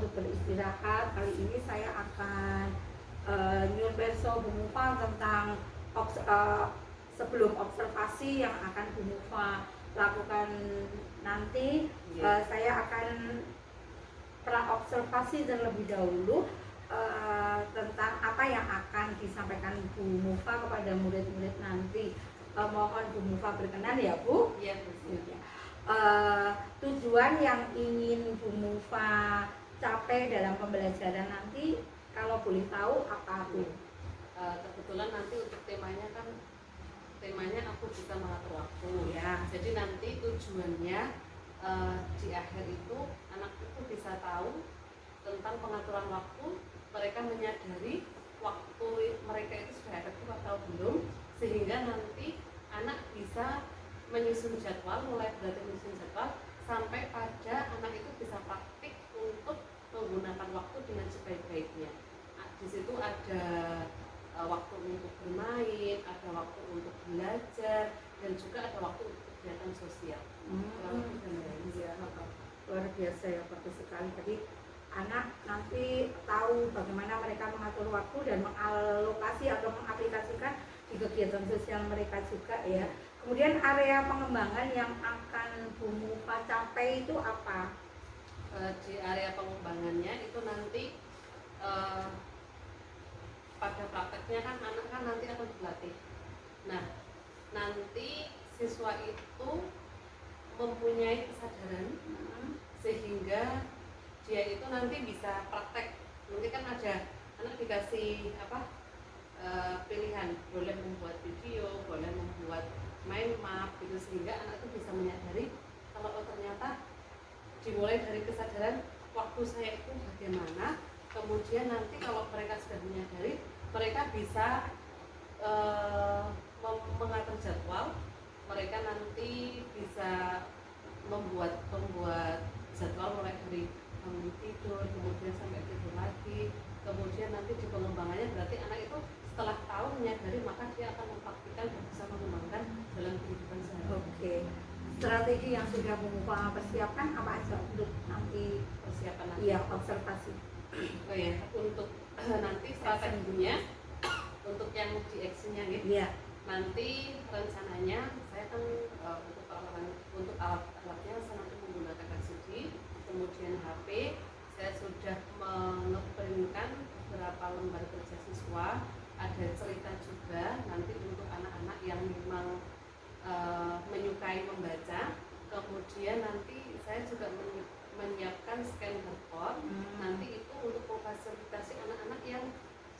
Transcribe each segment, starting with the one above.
untuk beristirahat. Kali ini saya akan nyuwun pirsa Bu Mufa tentang sebelum observasi yang akan Bu Mufa lakukan nanti. Saya akan praobservasi terlebih dahulu tentang apa yang akan disampaikan Bu Mufa kepada murid-murid nanti. Mohon Bu Mufa berkenan ya Bu. Iya Bu. Tujuan yang ingin Bu Mufa capai dalam pembelajaran nanti, kalau boleh tahu apa Bu? Kebetulan nanti untuk temanya aku bisa mengatur waktu ya. Jadi nanti tujuannya di akhir itu anak itu bisa tahu tentang pengaturan waktu, mereka menyadari waktu mereka itu sudah efektif atau belum, sehingga nanti anak bisa menyusun jadwal, mulai belajar menyusun jadwal sampai pada anak itu bisa praktik untuk menggunakan waktu dengan sebaik-baiknya. Di situ ada waktu untuk bermain, ada waktu untuk belajar, dan juga ada waktu untuk kegiatan sosial. Luar biasa ya, bagus sekali. Jadi anak nanti tahu bagaimana mereka mengatur waktu dan mengalokasi atau mengaplikasikan di kegiatan sosial mereka juga ya. Kemudian area pengembangan yang akan Bu Mufa capai itu apa? Di area pengembangannya itu nanti pada prakteknya kan anak kan nanti akan berlatih. Nah, nanti siswa itu mempunyai kesadaran sehingga dia itu nanti bisa praktek. Nanti kan ada anak dikasih pilihan, boleh membuat video, boleh membuat mind map gitu, sehingga anak itu bisa menyadari kalau ternyata dimulai dari kesadaran waktu saya itu bagaimana. Kemudian nanti kalau mereka sudah menyadari, mereka bisa mengatur jadwal, mereka nanti bisa membuat jadwal mulai dari bangun tidur, kemudian sampai tidur lagi. Kemudian nanti di pengembangannya berarti anak itu setelah tahu menyadari, maka dia akan mempraktikkan dan bisa mengembangkan dalam kehidupan sehari-hari. Oke. Strategi yang sudah Bu Mufa persiapkan apa aja untuk nanti persiapan nanti? Iya, observasi. Oh ya, untuk nanti strateginya, untuk yang di actionnya gitu. Iya. Nanti rencananya saya kan untuk alat-alatnya saya nanti menggunakan LCD, kemudian HP. Saya sudah mengeprintkan beberapa lembar kerja siswa, ada cerita juga nanti untuk anak-anak yang memang menyukai membaca. Kemudian nanti saya juga menyiapkan scan barcode. Nanti itu untuk memfasilitasi anak-anak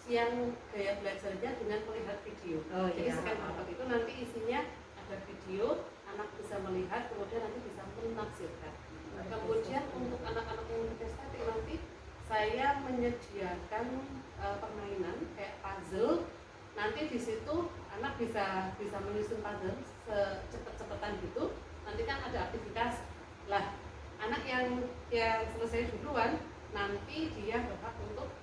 yang gaya belajarnya dengan melihat video. Jadi scan barcode itu nanti isinya ada video, anak bisa melihat, kemudian nanti bisa menafsirkan. Kemudian untuk anak-anak yang berprestasi nanti saya menyediakan permainan kayak puzzle. Nanti di situ anak bisa menyusun puzzle cepet-cepetan gitu. Nanti kan ada aktivitas. Lah, anak yang selesai duluan, nanti dia berhak untuk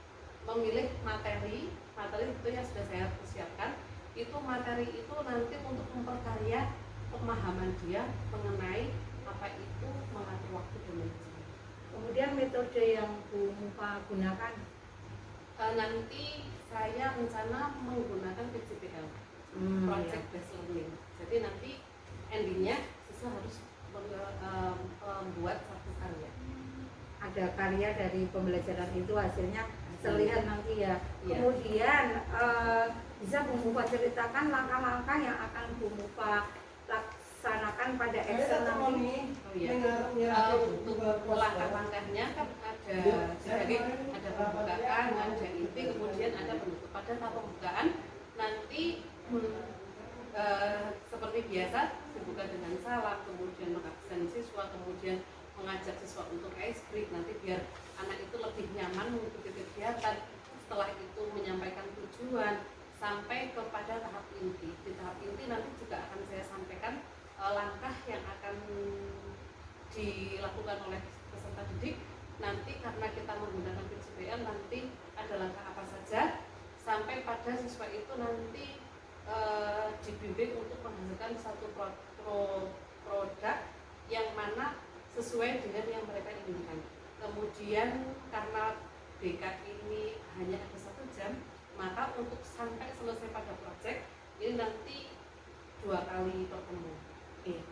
memilih materi itu yang sudah saya persiapkan. Itu materi itu nanti untuk memperkaya pemahaman dia mengenai apa itu mengatur waktu dan manajemen. Kemudian metode yang Bu Mufa gunakan? Nanti saya rencana menggunakan PJBL, Project Based Learning. Jadi nanti endingnya siswa harus membuat satu karya. Ada karya dari pembelajaran itu, hasilnya terlihat nanti ya. Kemudian bisa Bu Mufa ceritakan langkah-langkah yang akan Bu Mufa laksanakan pada action nanti? Untuk langkah-langkahnya kan ada pembukaan, ada inti, kemudian ada penutup. Pada tahap pembukaan nanti seperti biasa dibuka dengan salam, kemudian mengabsen siswa, kemudian mengajak siswa untuk ice break, nanti biar anak itu lebih nyaman mengikuti kegiatan. Setelah itu menyampaikan tujuan sampai kepada tahap inti. Di tahap inti nanti juga akan saya sampaikan langkah yang akan dilakukan oleh peserta didik. Nanti karena kita menggunakan PJBL, nanti ada langkah apa saja sampai pada siswa itu nanti dibimbing untuk menghasilkan satu produk yang mana sesuai dengan yang mereka inginkan. Kemudian karena BK ini hanya ada 1 jam, maka untuk sampai selesai pada proyek ini nanti 2 kali bertemu. Oke.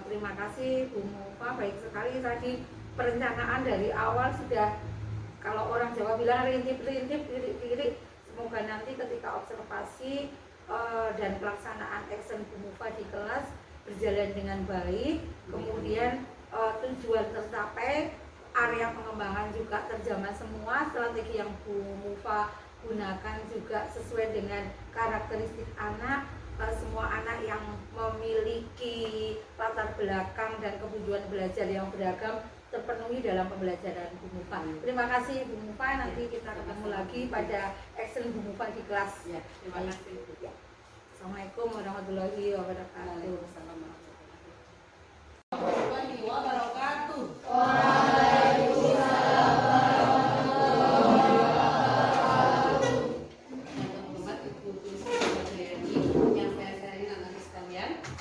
Terima kasih Bu Mufa, baik sekali tadi perencanaan dari awal sudah, kalau orang Jawa bilang rintip-rintip, tirik-tirik. Semoga nanti ketika observasi dan pelaksanaan action Bu Mufa di kelas berjalan dengan baik, kemudian tujuan tercapai, area pengembangan juga terjamah semua, strategi yang Bu Mufa gunakan juga sesuai dengan karakteristik anak. Semua anak yang memiliki latar belakang dan kebutuhan belajar yang beragam terpenuhi dalam pembelajaran Bu Mufa. Terima kasih Bu Mufa, nanti kita ketemu lagi pada action Bu Mufa di kelas. Ya, terima kasih. Ya. Assalamualaikum warahmatullahi wabarakatuh. Waalaikumsalam warahmatullahi wabarakatuh.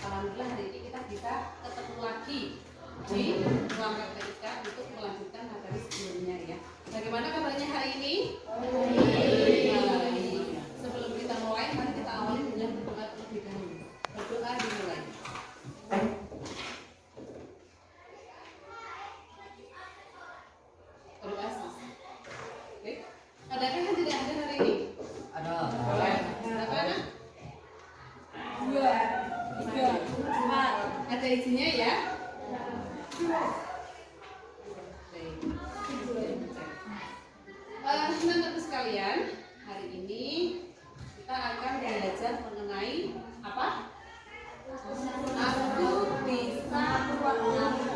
Alhamdulillah hari ini kita bisa ketemu lagi di ruang PPK untuk melanjutkan materi sebelumnya ya. Bagaimana kabarnya hari ini? Baik. Sebelum kita mulai, mari kita awali dengan berdoa terlebih dahulu. Berdoa dimulai. Berdoa selesai. Oke. Adakah yang tidak hadir hari ini? Ada. Berapa anak? 2. Ada izinnya ya? Teman-teman sekalian, hari ini kita akan belajar mengenai apa? Aku bisa mengatur waktu.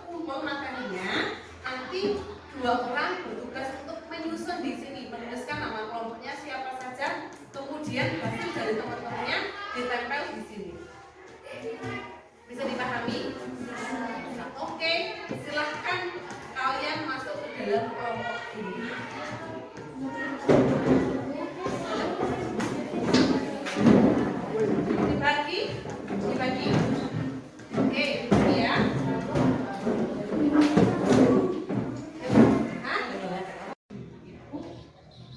Kumpul materinya, nanti 2 orang bertugas untuk menyusun di sini, menuliskan nama kelompoknya siapa saja, kemudian hasil dari teman-temannya ditempel di sini. Bisa dipahami? Oke, silahkan kalian masuk ke dalam kelompok ini. Dibagi. Oke, ini ya.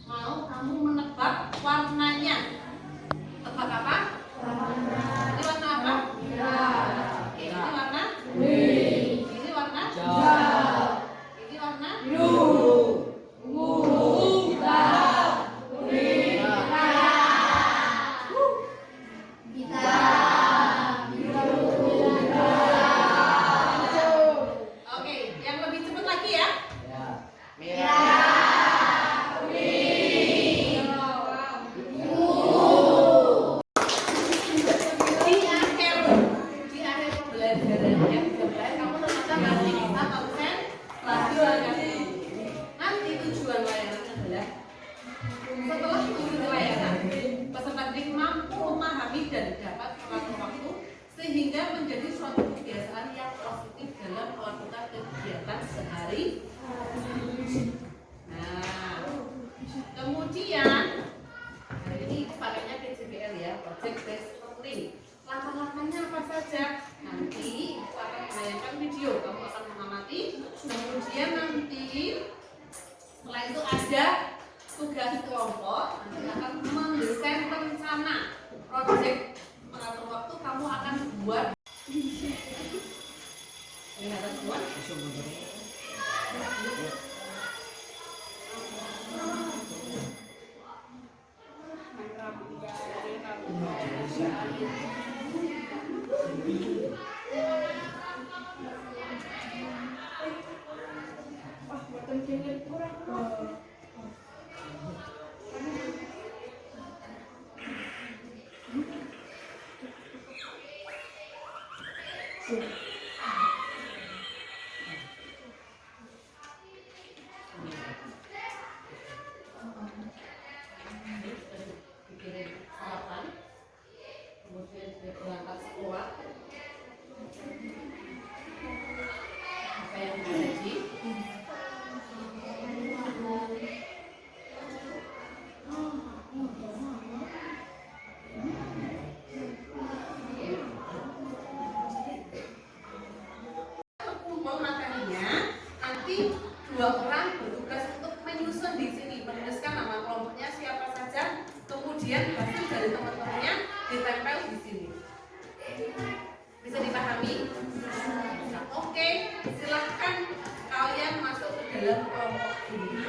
Mau kamu menebak warnanya? Tebak apa? Ini warna apa? Oke, ini warna? Ini warna? Ini warna? Oke, yang lebih cepat lagi ya. Di akhir pembelajaran yang sebenarnya kamu ternyata masih bisa konsentrasi. Nanti tujuan layanan adalah setelah mengikuti layanan, peserta didik mampu memahami dan dapat mengatur waktu sehingga menjadi suatu kebiasaan yang positif dalam melakukan kegiatan sehari. Nah, kemudian hari ini pakainya PJBL ya, Project Based Learning. Langkah-langkahnya apa saja? Nanti aku akan menayangkan video, kamu akan mengamati. Kemudian nanti setelah itu ada tugas kelompok, nanti akan mendesain rencana project mengatur waktu. Kamu akan buat kelihatan semua. Bikin sarapan, kemudian sudah berangkat sekolah. Apa yang terjadi? dalam kelompok ini.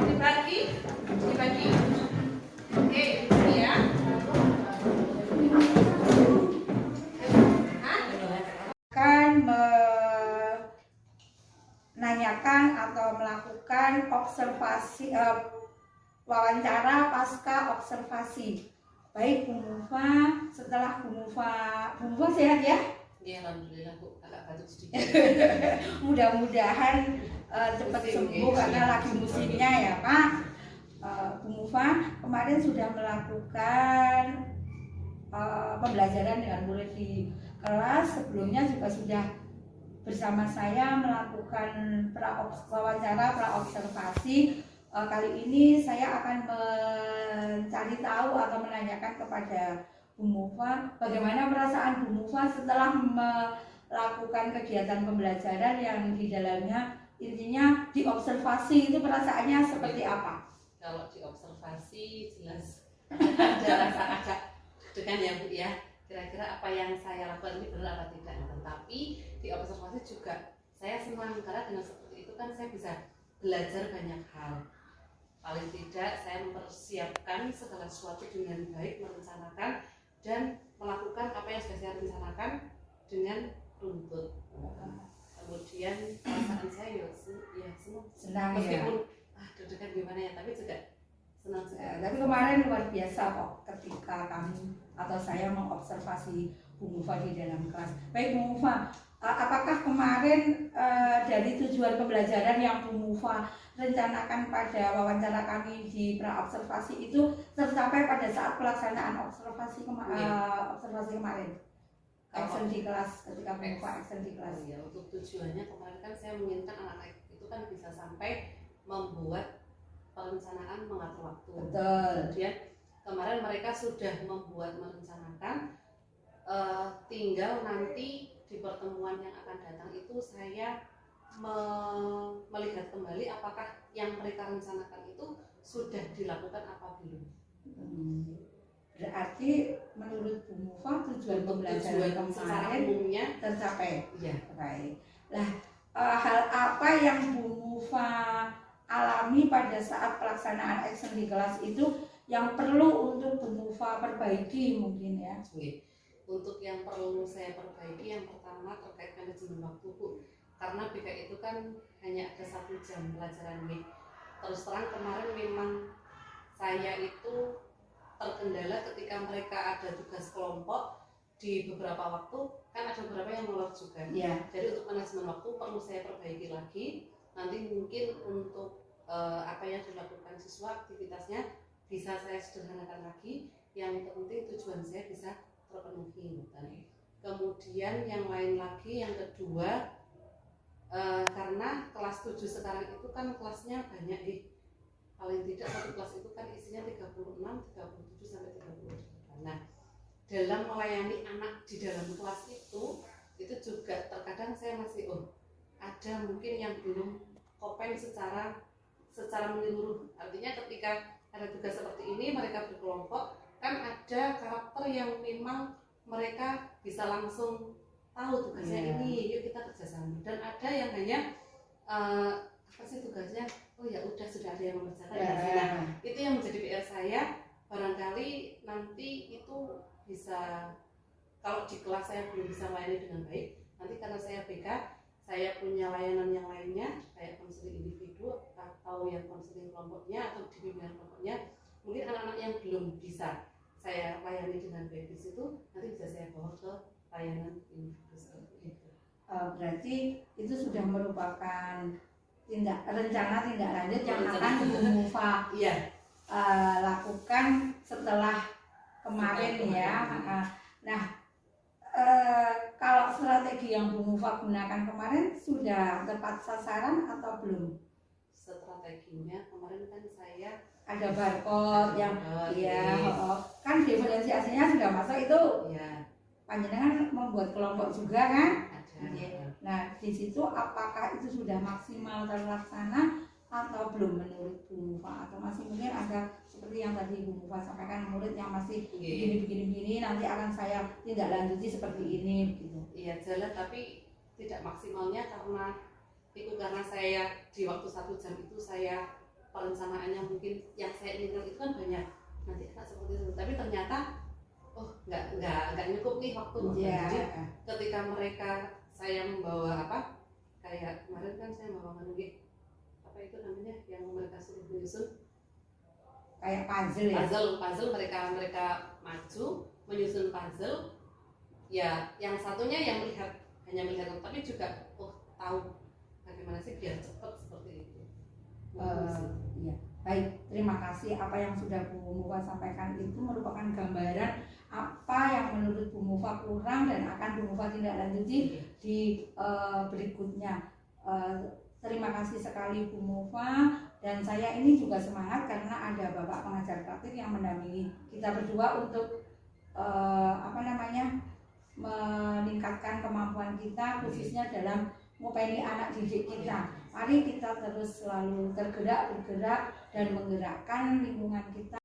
Dibagi. Oke, ini ya. Akan menanyakan atau melakukan observasi wawancara pasca observasi. Baik Bu Mufa, setelah Bu Mufa sehat ya? Ya, alhamdulillah Bu, agak batuk sedikit. Mudah-mudahan cepat sembuh karena lagi musimnya ya Pak. Bu Mufa kemarin sudah melakukan pembelajaran dengan murid di kelas. Sebelumnya juga sudah bersama saya melakukan wawancara praobservasi. Kali ini saya akan mencari tahu atau menanyakan kepada Bu Mufa bagaimana perasaan Bu Mufa setelah melakukan kegiatan pembelajaran yang di dalamnya intinya diobservasi, itu perasaannya seperti apa? Kalau diobservasi jelas ada rasa agak deg-degan ya Bu ya. Kira-kira apa yang saya lakukan ini benar apa tidak. Tetapi diobservasi juga saya senang karena dengan seperti itu kan saya bisa belajar banyak hal. Paling tidak saya mempersiapkan segala sesuatu dengan baik, merencanakan dan melakukan apa yang sudah saya rencanakan dengan runtut. Kemudian perasaan saya ya senang meskipun deg-degan gimana ya, tapi juga senang juga. Tapi kemarin luar biasa kok ketika kami atau saya mengobservasi Bu Mufa di dalam kelas. Baik Bu Mufa, apakah kemarin dari tujuan pembelajaran yang Bu Mufa rencanakan pada wawancara kami di praobservasi itu tercapai pada saat pelaksanaan observasi kemarin? Action di kelas, ketika Bu Mufa action di kelas. Ya, untuk tujuannya kemarin kan saya menginginkan anak-anak itu kan bisa sampai membuat perencanaan mengatur waktu. Betul. Kemudian kemarin mereka sudah membuat merencanakan, tinggal nanti di pertemuan yang akan datang itu saya melihat kembali apakah yang mereka rencanakan itu sudah dilakukan apa belum. Berarti menurut Bu Mufa tujuan pembelajaran kemarin umumnya tercapai. Iya. Baik. Nah, hal apa yang Bu Mufa alami pada saat pelaksanaan action di kelas itu yang perlu untuk Bu Mufa perbaiki mungkin ya? Untuk yang perlu saya perbaiki, yang pertama terkait manajemen waktu Bu. Karena BK itu kan hanya ada 1 jam pelajaran week. Terus terang kemarin memang saya itu terkendala ketika mereka ada tugas kelompok di beberapa waktu, kan ada beberapa yang molor juga. Yeah. Jadi untuk manajemen waktu perlu saya perbaiki lagi. Nanti mungkin untuk apa yang dilakukan siswa aktivitasnya bisa saya sederhanakan lagi. Yang penting tujuan saya bisa terpenuhi. Kemudian yang lain lagi, yang kedua, karena kelas 7 sekarang itu kan kelasnya banyak paling tidak satu kelas itu kan isinya 36, 37 sampai 38. Nah, dalam melayani anak di dalam kelas itu juga terkadang saya masih ada mungkin yang belum kopen secara menyeluruh. Artinya ketika ada tugas seperti ini mereka berkelompok, kan ada karakter yang memang mereka bisa langsung tahu tugasnya ini, yuk kita kerjasama. Dan ada yang hanya apa sih tugasnya? Oh ya udah sudah ada yang mengerjakan. Nah, itu yang menjadi PR saya. Barangkali nanti itu bisa, kalau di kelas saya belum bisa melayani dengan baik, nanti karena saya BK, saya punya layanan yang lainnya kayak konseling individu atau yang konseling kelompoknya atau di pimpinan kelompoknya, mungkin anak-anak yang belum bisa saya layani dengan baik di situ, nanti bisa saya bawa ke layanan individu seperti itu. Berarti itu sudah merupakan rencana tindak lanjut yang akan Bu Mufa lakukan setelah kemarin ya. Nah, kalau strategi yang Bu Mufa gunakan kemarin sudah tepat sasaran atau belum? Strateginya kemarin kan saya ada barcode yang kan diferensiasinya sudah masuk itu. Panjenengan membuat kelompok juga kan? Ada. Nah, di situ apakah itu sudah maksimal terlaksana atau belum menurut Bu Mufa, atau masih mungkin ada seperti yang tadi Bu Mufa sampaikan, murid yang masih begini nanti akan saya tindak lanjuti seperti ini gitu. Iya jalan, tapi tidak maksimalnya karena saya di waktu 1 jam itu saya perencanaannya mungkin yang saya inginkan itu kan banyak, nanti anak seperti itu, tapi ternyata nggak cukup nih waktu. Jadi ketika saya membawa kayak kemarin kan saya membawa apa itu namanya yang mereka suruh menyusun kayak puzzle ya, puzzle mereka maju menyusun puzzle ya, yang satunya yang hanya melihat tapi juga tahu bagaimana sih biar cepat seperti itu. Iya. Baik, terima kasih. Apa yang sudah Bu Mufa sampaikan itu merupakan gambaran apa yang menurut Bu Mufa kurang dan akan Bu Mufa tindak lanjuti di berikutnya. Terima kasih sekali Bu Mufa, dan saya ini juga semangat karena ada Bapak pengajar praktik yang mendampingi kita berdua untuk meningkatkan kemampuan kita khususnya dalam ngopeni anak didik kita. Mari kita terus selalu bergerak dan menggerakkan lingkungan kita.